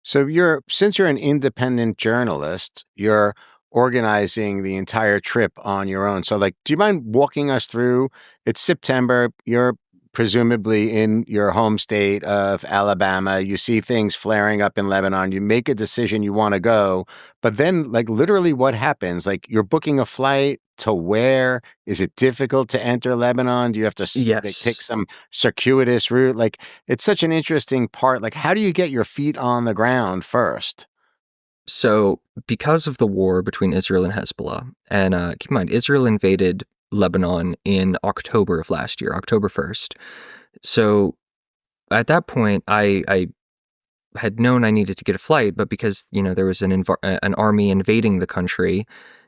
So since you're an independent journalist, you're organizing the entire trip on your own. So like, do you mind walking us through? It's September. You're presumably in your home state of Alabama. You see things flaring up in Lebanon. You make a decision you want to go, but then like literally what happens? Like you're booking a flight to where? Is it difficult to enter Lebanon? Do you have to like, take Yes. some circuitous route? Like it's such an interesting part. Like, how do you get your feet on the ground first? So, because of the war between Israel and Hezbollah, and keep in mind, Israel invaded Lebanon in October of last year, October 1st. So, at that point, I had known I needed to get a flight, but because, there was an army invading the country,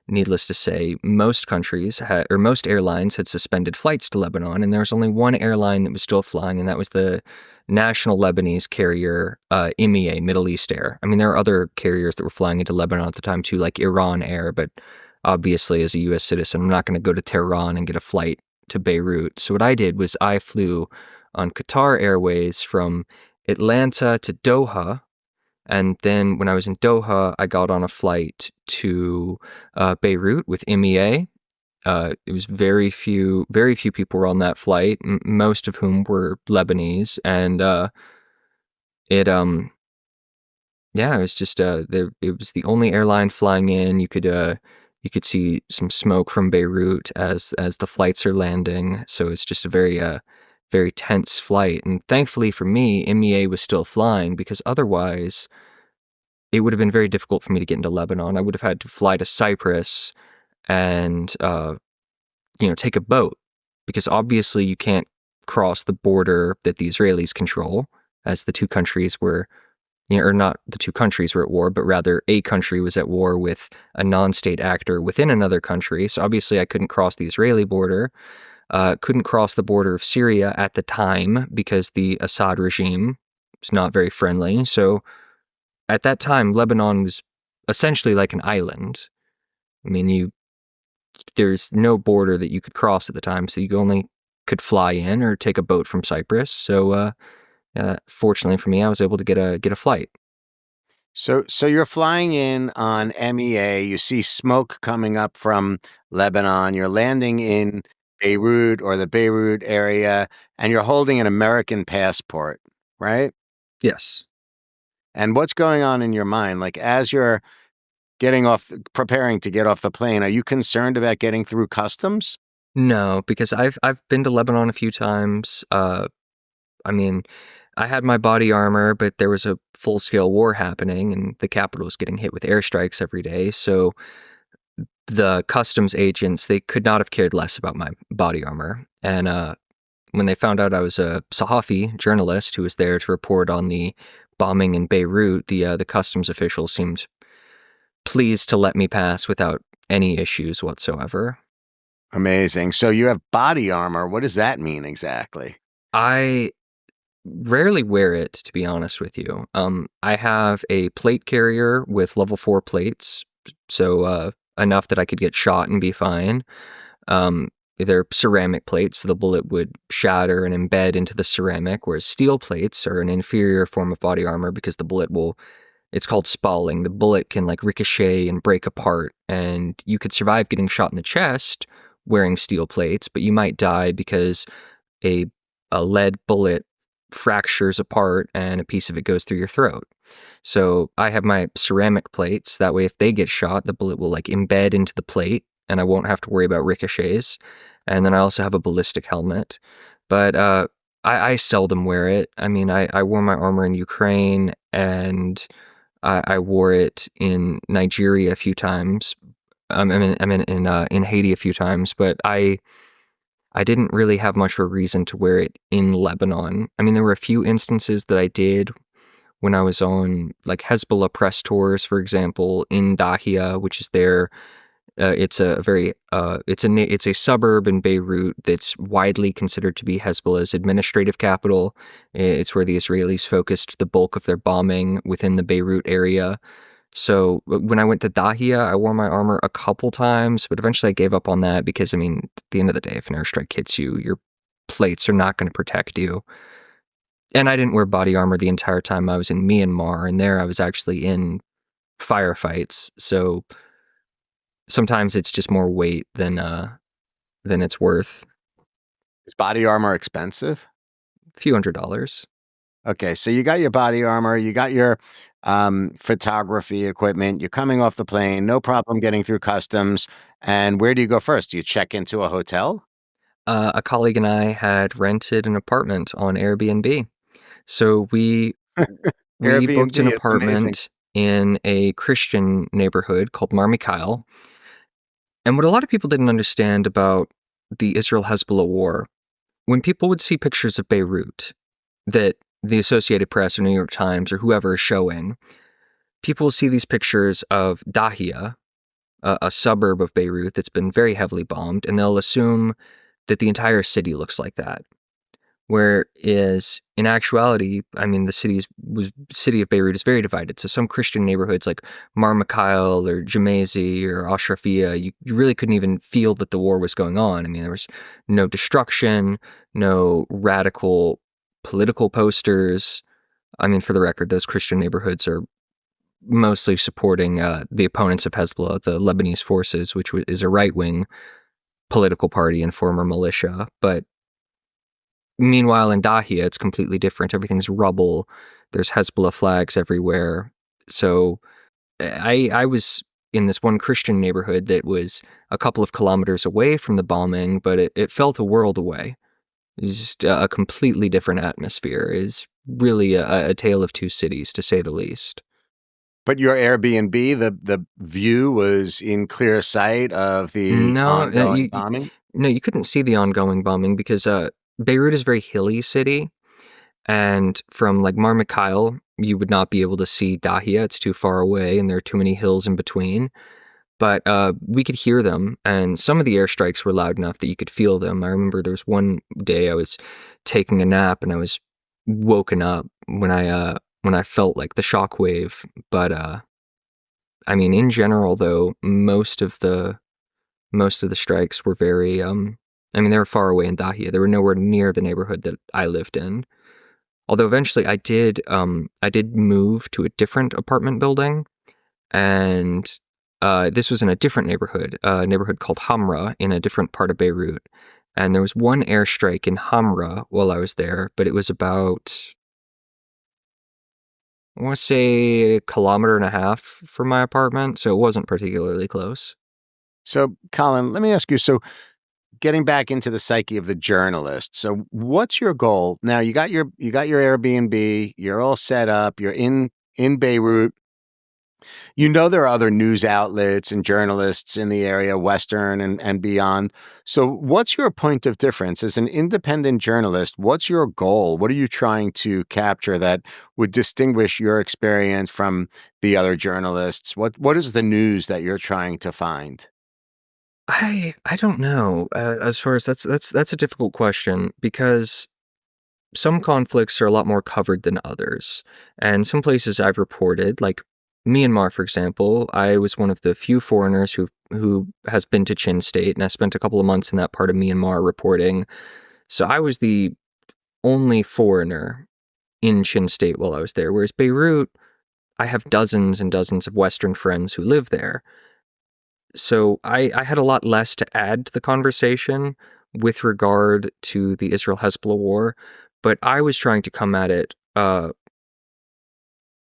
needless to say, most countries or most airlines had suspended flights to Lebanon, and there was only one airline that was still flying, and that was the national Lebanese carrier, MEA, Middle East Air. I mean, there are other carriers that were flying into Lebanon at the time too, like Iran Air, but obviously, as a U.S. citizen, I'm not going to go to Tehran and get a flight to Beirut. So what I did was I flew on Qatar Airways from Atlanta to Doha, and then when I was in Doha, I got on a flight to Beirut with MEA. It was very few people were on that flight, most of whom were Lebanese, and it yeah, it was just it was the only airline flying in. You could see some smoke from Beirut as the flights are landing, so it's just a very tense flight. And thankfully for me, MEA was still flying because otherwise it would have been very difficult for me to get into Lebanon. I would have had to fly to Cyprus and take a boat because obviously you can't cross the border that the Israelis control, as the two countries were, or not the two countries were at war, but rather a country was at war with a non-state actor within another country. So obviously I couldn't cross the Israeli border, couldn't cross the border of Syria at the time because the Assad regime was not very friendly. So at that time, Lebanon was essentially like an island. I mean, there's no border that you could cross at the time, so you only could fly in or take a boat from Cyprus. So, fortunately for me, I was able to get a flight. So you're flying in on MEA. You see smoke coming up from Lebanon. You're landing in Beirut or the Beirut area, and you're holding an American passport, right? Yes. And what's going on in your mind? Like as you're preparing to get off the plane, are you concerned about getting through customs? No, because I've been to Lebanon a few times. I mean, I had my body armor, but there was a full scale war happening, and the capital was getting hit with airstrikes every day. So the customs agents, they could not have cared less about my body armor. And when they found out I was a Sahafi journalist who was there to report on the bombing in Beirut, the customs officials seemed pleased to let me pass without any issues whatsoever. Amazing. So you have body armor. What does that mean exactly? I rarely wear it, to be honest with you. I have a plate carrier with level 4 plates, so enough that I could get shot and be fine. Um, they're ceramic plates, so the bullet would shatter and embed into the ceramic, whereas steel plates are an inferior form of body armor because the bullet will, it's called spalling. The bullet can like ricochet and break apart, and you could survive getting shot in the chest wearing steel plates, but you might die because a a lead bullet fractures apart and a piece of it goes through your throat. So I have my ceramic plates. That way, if they get shot, the bullet will like embed into the plate and I won't have to worry about ricochets. And then I also have a ballistic helmet. But I seldom wear it. I mean, I wore my armor in Ukraine and I wore it in Nigeria a few times. In Haiti a few times, but I didn't really have much of a reason to wear it in Lebanon. I mean, there were a few instances that I did when I was on like Hezbollah press tours, for example, in Dahia, which is there. It's a very it's a suburb in Beirut that's widely considered to be Hezbollah's administrative capital. It's where the Israelis focused the bulk of their bombing within the Beirut area. So when I went to Dahia, I wore my armor a couple times, but eventually I gave up on that because, I mean, at the end of the day, if an airstrike hits you, your plates are not going to protect you. And I didn't wear body armor the entire time I was in Myanmar, and there I was actually in firefights. So sometimes it's just more weight than it's worth. Is body armor expensive? A few $100s. Okay, so you got your body armor, you got your photography equipment, you're coming off the plane, no problem getting through customs. And where do you go first? Do you check into a hotel? A colleague and I had rented an apartment on Airbnb. So we Airbnb, booked an it's amazing. apartment in a Christian neighborhood called Marc. And what a lot of people didn't understand about the Israel-Hezbollah war, when people would see pictures of Beirut that the Associated Press or New York Times or whoever is showing, people will see these pictures of Dahia, a suburb of Beirut that's been very heavily bombed, and they'll assume that the entire city looks like that. Whereas in actuality, I mean, city of Beirut is very divided. So some Christian neighborhoods like Mar Mikhail or Jemazi or Ashrafia, you really couldn't even feel that the war was going on. I mean, there was no destruction, no radical political posters. I mean, for the record, those Christian neighborhoods are mostly supporting the opponents of Hezbollah, the Lebanese forces, which is a right-wing political party and former militia. But meanwhile, in Dahia, it's completely different. Everything's rubble. There's Hezbollah flags everywhere. So I was in this one Christian neighborhood that was a couple of kilometers away from the bombing, but it felt a world away. It's just a completely different atmosphere. It's really a tale of two cities, to say the least. But your Airbnb, the view was in clear sight of the No, ongoing bombing? no, you couldn't see the ongoing bombing because Beirut is a very hilly city, and from like Mar Mikhail, you would not be able to see Dahia. It's too far away, and there are too many hills in between. But we could hear them, and some of the airstrikes were loud enough that you could feel them. I remember there was one day I was taking a nap, and I was woken up when I felt like the shock wave. But I mean, in general, though, most of the strikes were very I mean, they were far away in Dahia. They were nowhere near the neighborhood that I lived in. Although eventually I did move to a different apartment building, and this was in a different neighborhood, a neighborhood called Hamra in a different part of Beirut. And there was one airstrike in Hamra while I was there, but it was about, I want to say, a kilometer and a half from my apartment, so it wasn't particularly close. So, Colin, let me ask you, so getting back into the psyche of the journalist. So what's your goal? Now you got your Airbnb, you're all set up, you're in Beirut. You know there are other news outlets and journalists in the area, Western and beyond. So what's your point of difference as an independent journalist? What's your goal? What are you trying to capture that would distinguish your experience from the other journalists? What is the news that you're trying to find? I don't know. As far as that's a difficult question because some conflicts are a lot more covered than others, and some places I've reported, like Myanmar, for example, I was one of the few foreigners who has been to Chin State, and I spent a couple of months in that part of Myanmar reporting. So I was the only foreigner in Chin State while I was there. Whereas Beirut, I have dozens and dozens of Western friends who live there. So I had a lot less to add to the conversation with regard to the Israel-Hezbollah war, but I was trying to come at it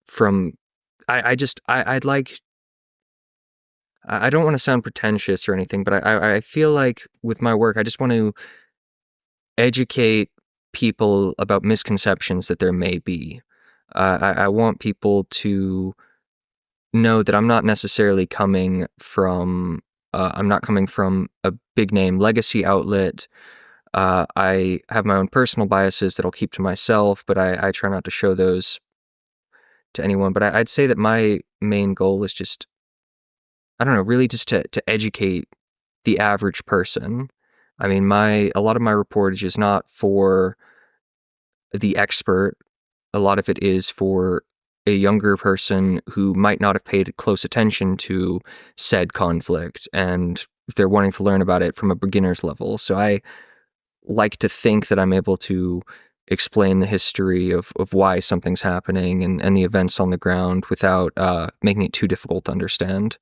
from I'd like I don't want to sound pretentious or anything, but I feel like with my work I just want to educate people about misconceptions that there may be. I want people to know that I'm not coming from a big name legacy outlet. I have my own personal biases that I'll keep to myself, but I try not to show those to anyone. But I'd say that my main goal is just, I don't know, really just to educate the average person. I mean, a lot of my reportage is not for the expert. A lot of it is for a younger person who might not have paid close attention to said conflict, and they're wanting to learn about it from a beginner's level. So I like to think that I'm able to explain the history of why something's happening and the events on the ground without making it too difficult to understand.